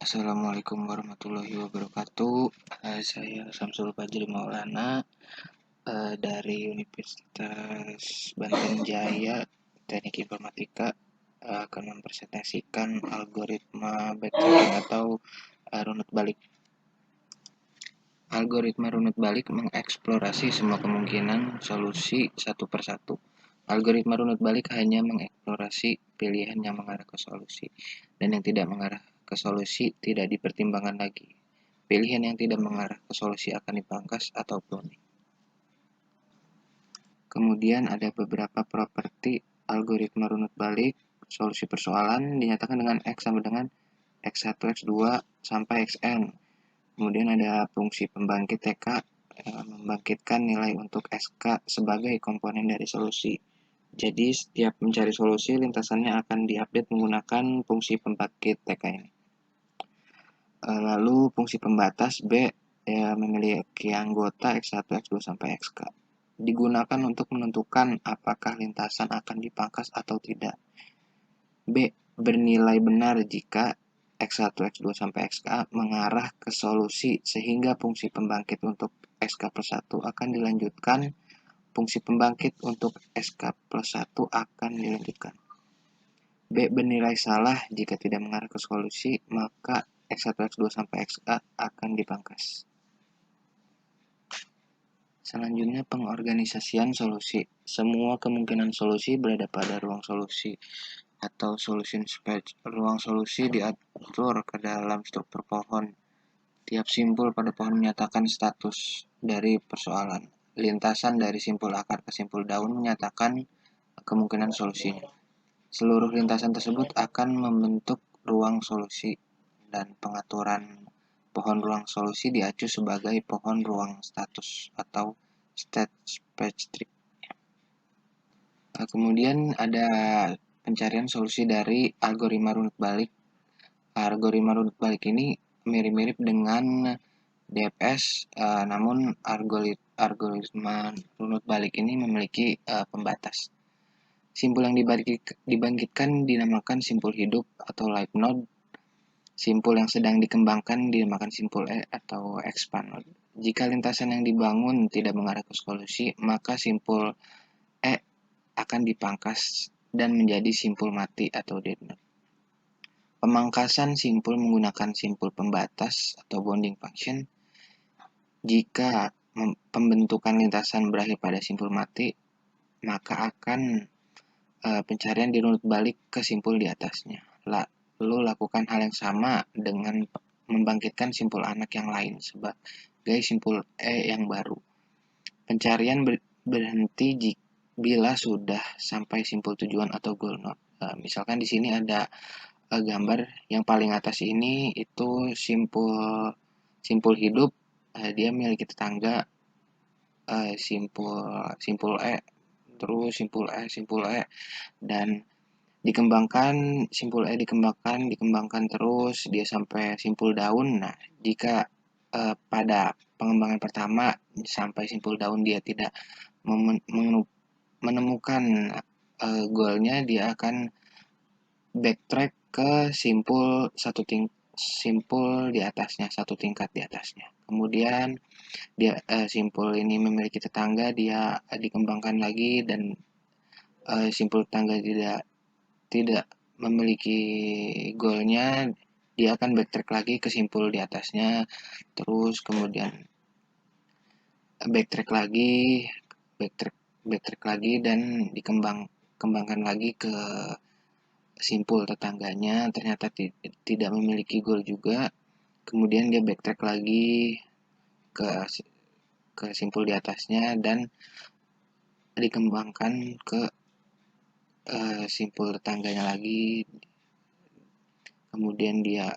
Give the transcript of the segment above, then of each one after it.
Assalamualaikum warahmatullahi wabarakatuh. Saya Samsul Fajri Maulana dari Universitas Banten Jaya, Teknik Informatika, akan mempresentasikan algoritma backtracking atau runut balik. Algoritma runut balik mengeksplorasi semua kemungkinan solusi satu persatu. Algoritma runut balik hanya mengeksplorasi pilihan yang mengarah ke solusi, dan yang tidak mengarah ke solusi tidak dipertimbangkan lagi. Pilihan yang tidak mengarah ke solusi akan dipangkas atau cloning. Kemudian ada beberapa properti algoritma runut balik. Solusi persoalan dinyatakan dengan X sama dengan X1, X2, sampai Xn. Kemudian ada fungsi pembangkit TK membangkitkan nilai untuk SK sebagai komponen dari solusi. Jadi setiap mencari solusi, lintasannya akan diupdate menggunakan fungsi pembangkit TK ini. Lalu fungsi pembatas B memiliki anggota X1, X2, sampai Xk. Digunakan untuk menentukan apakah lintasan akan dipangkas atau tidak. B bernilai benar jika X1, X2, sampai Xk mengarah ke solusi sehingga fungsi pembangkit untuk Sk plus 1 akan dilanjutkan, fungsi pembangkit untuk Sk plus 1 akan dilanjutkan. B bernilai salah jika tidak mengarah ke solusi, maka X1, X2, sampai Xk akan dipangkas. Selanjutnya pengorganisasian solusi. Semua kemungkinan solusi berada pada ruang solusi atau solution space. Ruang solusi diatur ke dalam struktur pohon. Tiap simpul pada pohon menyatakan status dari persoalan. Lintasan dari simpul akar ke simpul daun menyatakan kemungkinan solusinya. Seluruh lintasan tersebut akan membentuk ruang solusi, dan pengaturan pohon ruang solusi diacu sebagai pohon ruang status atau state space tree. Kemudian ada pencarian solusi dari algoritma runut balik. Algoritma runut balik ini mirip-mirip dengan DFS, namun algoritma runut balik ini memiliki pembatas. Simpul yang dibangkitkan dinamakan simpul hidup atau live node. Simpul yang sedang dikembangkan dinamakan simpul E atau expand node. Jika lintasan yang dibangun tidak mengarah ke solusi, maka simpul E akan dipangkas dan menjadi simpul mati atau dead node. Pemangkasan simpul menggunakan simpul pembatas atau bounding function. Jika pembentukan lintasan berakhir pada simpul mati, maka akan pencarian dirunut balik ke simpul di atasnya. Lalu lakukan hal yang sama dengan membangkitkan simpul anak yang lain sebagai simpul E yang baru. Pencarian berhenti bila sudah sampai simpul tujuan atau goal node. Misalkan di sini ada gambar yang paling atas ini itu simpul hidup, dia memiliki tetangga simpul E, terus simpul E, dan dikembangkan, simpul E dikembangkan terus dia sampai simpul daun. Nah, jika pada pengembangan pertama sampai simpul daun dia tidak menemukan goalnya, dia akan backtrack ke simpul di atasnya, satu tingkat di atasnya. Kemudian dia simpul ini memiliki tetangga, dia dikembangkan lagi, dan simpul tetangga tidak memiliki goalnya, dia akan backtrack lagi ke simpul di atasnya, terus kemudian backtrack lagi dan dikembangkan lagi ke simpul tetangganya, ternyata tidak memiliki goal juga. Kemudian dia backtrack lagi ke simpul di atasnya dan dikembangkan ke simpul tetangganya lagi. Kemudian dia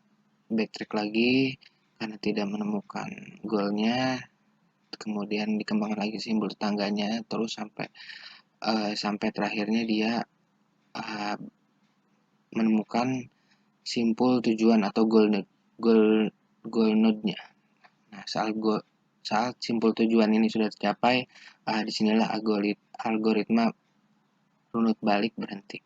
backtrack lagi karena tidak menemukan goalnya. Kemudian dikembangkan lagi simpul tetangganya terus sampai terakhirnya dia menemukan simpul tujuan atau goal node-nya. Nah, saat simpul tujuan ini sudah tercapai, disinilah algoritma runut balik berhenti.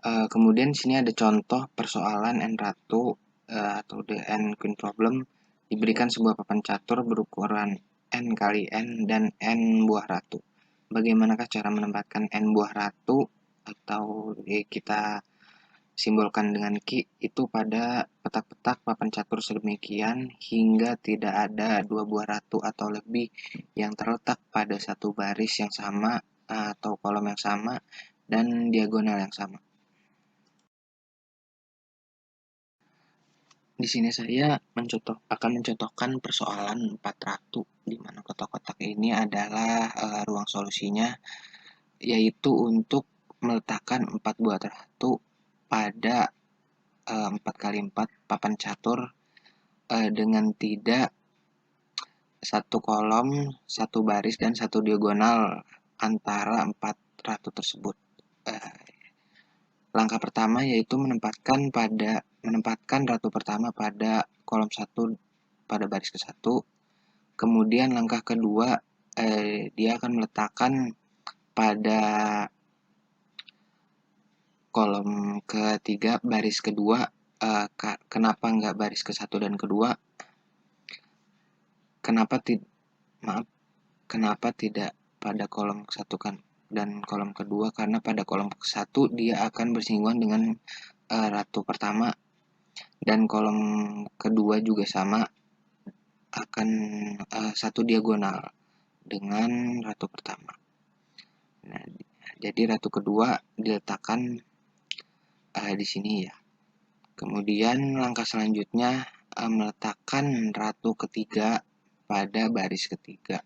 Kemudian di sini ada contoh persoalan n ratu atau the n queen problem. Diberikan sebuah papan catur berukuran n kali n dan n buah ratu. Bagaimanakah cara menempatkan n buah ratu atau kita simbolkan dengan ki itu pada petak-petak papan catur sedemikian hingga tidak ada dua buah ratu atau lebih yang terletak pada satu baris yang sama atau kolom yang sama dan diagonal yang sama. Di sini saya akan mencontohkan persoalan 4 ratu, di mana kotak-kotak ini adalah ruang solusinya, yaitu untuk meletakkan 4 buah ratu pada 4 kali 4 papan catur dengan tidak satu kolom, satu baris, dan satu diagonal antara 4 ratu tersebut. Langkah pertama yaitu menempatkan ratu pertama pada kolom 1 pada baris ke-1. Kemudian langkah kedua dia akan meletakkan pada kolom ketiga baris kedua. Kenapa nggak baris ke-1 dan kedua? Kenapa tidak pada kolom ke-1 kan dan kolom kedua? Karena pada kolom ke-1 dia akan bersinggungan dengan ratu pertama, dan kolom kedua juga sama, akan satu diagonal dengan ratu pertama. Nah, jadi ratu kedua diletakkan di sini ya. Kemudian langkah selanjutnya meletakkan ratu ketiga pada baris ketiga.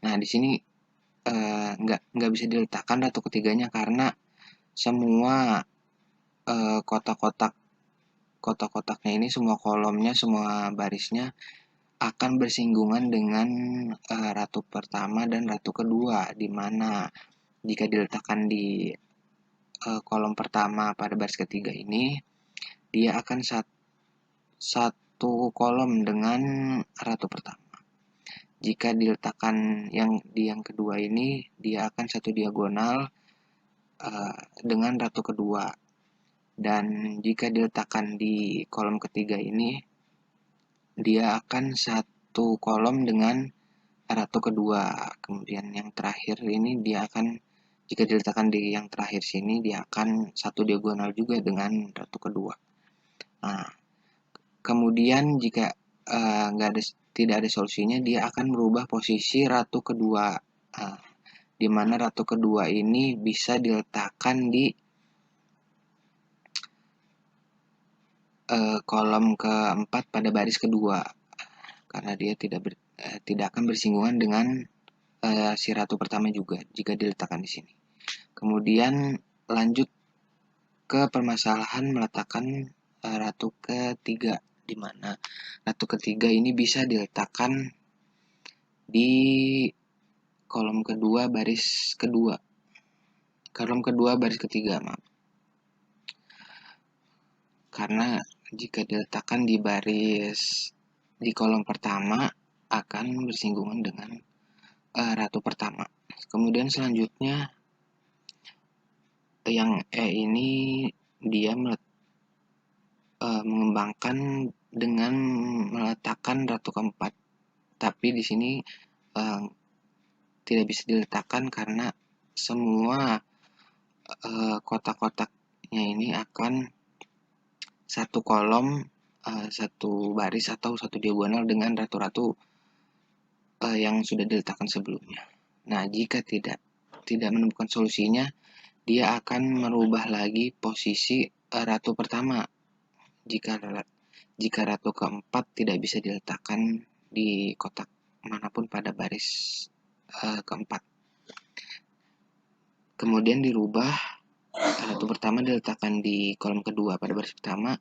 Nah, di sini nggak bisa diletakkan ratu ketiganya karena semua kotak-kotaknya ini, semua kolomnya, semua barisnya akan bersinggungan dengan ratu pertama dan ratu kedua, di mana jika diletakkan di kolom pertama pada baris ketiga ini, dia akan satu kolom dengan ratu pertama. Jika diletakkan yang kedua ini, dia akan satu diagonal dengan ratu kedua. Dan jika diletakkan di kolom ketiga ini, dia akan satu kolom dengan ratu kedua. Kemudian yang terakhir ini dia akan, jika diletakkan di yang terakhir sini, dia akan satu diagonal juga dengan ratu kedua. Nah, kemudian jika tidak ada solusinya, dia akan merubah posisi ratu kedua, di mana ratu kedua ini bisa diletakkan di kolom keempat pada baris kedua, karena dia tidak akan bersinggungan dengan si ratu pertama juga jika diletakkan di sini. Kemudian lanjut ke permasalahan meletakkan ratu ketiga, di mana ratu ketiga ini bisa diletakkan di kolom kedua baris ketiga, maaf. Karena jika diletakkan di kolom pertama akan bersinggungan dengan ratu pertama. Kemudian selanjutnya yang E ini dia mengembangkan dengan meletakkan ratu keempat, tapi di sini tidak bisa diletakkan karena semua kotak-kotaknya ini akan satu kolom, satu baris atau satu diagonal dengan ratu-ratu yang sudah diletakkan sebelumnya. Nah, jika tidak menemukan solusinya, dia akan merubah lagi posisi ratu pertama jika ratu keempat tidak bisa diletakkan di kotak manapun pada baris keempat. Kemudian dirubah, ratu pertama diletakkan di kolom kedua pada baris pertama,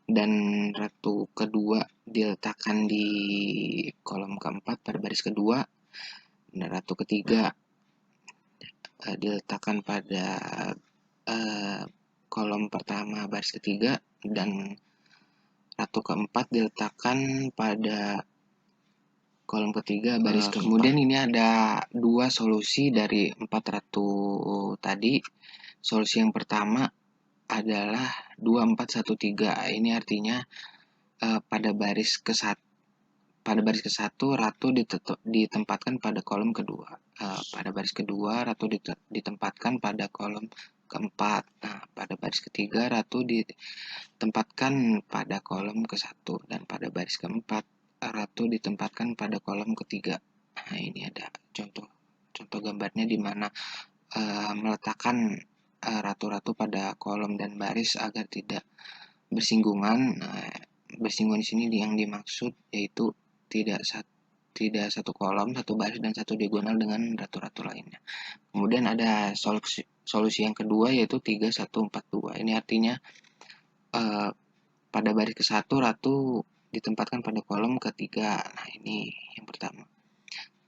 dan ratu kedua diletakkan di kolom keempat pada baris kedua, dan ratu ketiga diletakkan pada kolom pertama baris ketiga, dan ratu keempat diletakkan pada kolom ketiga baris keempat. Kemudian ini ada dua solusi dari 4 ratu tadi. Solusi yang pertama adalah 2413. Ini artinya pada baris ke satu ratu ditempatkan pada kolom kedua. Pada baris kedua ratu ditempatkan pada kolom keempat. Nah, pada baris ketiga ratu ditempatkan pada kolom ke satu, dan pada baris keempat ratu ditempatkan pada kolom ketiga. Nah, ini ada contoh gambarnya di mana meletakkan ratu-ratu pada kolom dan baris agar tidak bersinggungan. Nah, bersinggungan di sini yang dimaksud yaitu tidak satu kolom, satu baris, dan satu diagonal dengan ratu-ratu lainnya. Kemudian ada solusi yang kedua yaitu 3142. Ini artinya pada baris ke satu ratu ditempatkan pada kolom ketiga. Nah, ini yang pertama.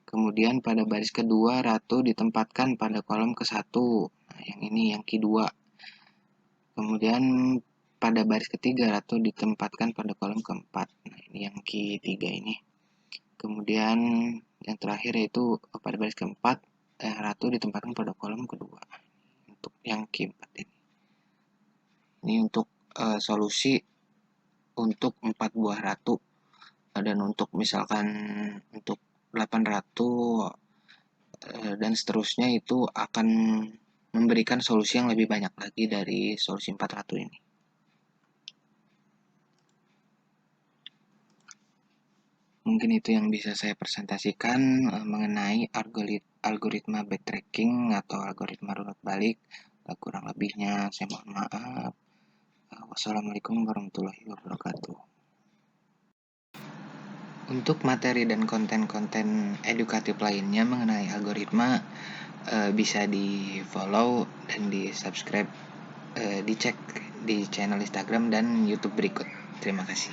Kemudian pada baris kedua ratu ditempatkan pada kolom ke satu. Nah, yang ini yang kedua. Kemudian pada baris ketiga ratu ditempatkan pada kolom keempat. Nah, ini yang ketiga ini. Kemudian yang terakhir yaitu pada baris keempat ratu ditempatkan pada kolom kedua. Untuk yang keempat ini. Ini untuk solusi untuk 4 buah ratu. Dan untuk misalkan untuk 8 ratu dan seterusnya itu akan memberikan solusi yang lebih banyak lagi dari solusi 4 ratu ini. Mungkin itu yang bisa saya presentasikan mengenai algoritma backtracking atau algoritma runut balik. Kurang lebihnya saya mohon maaf. Wassalamualaikum warahmatullahi wabarakatuh. Untuk materi dan konten-konten edukatif lainnya mengenai algoritma bisa di follow dan di subscribe, dicek di channel Instagram dan YouTube berikut. Terima kasih.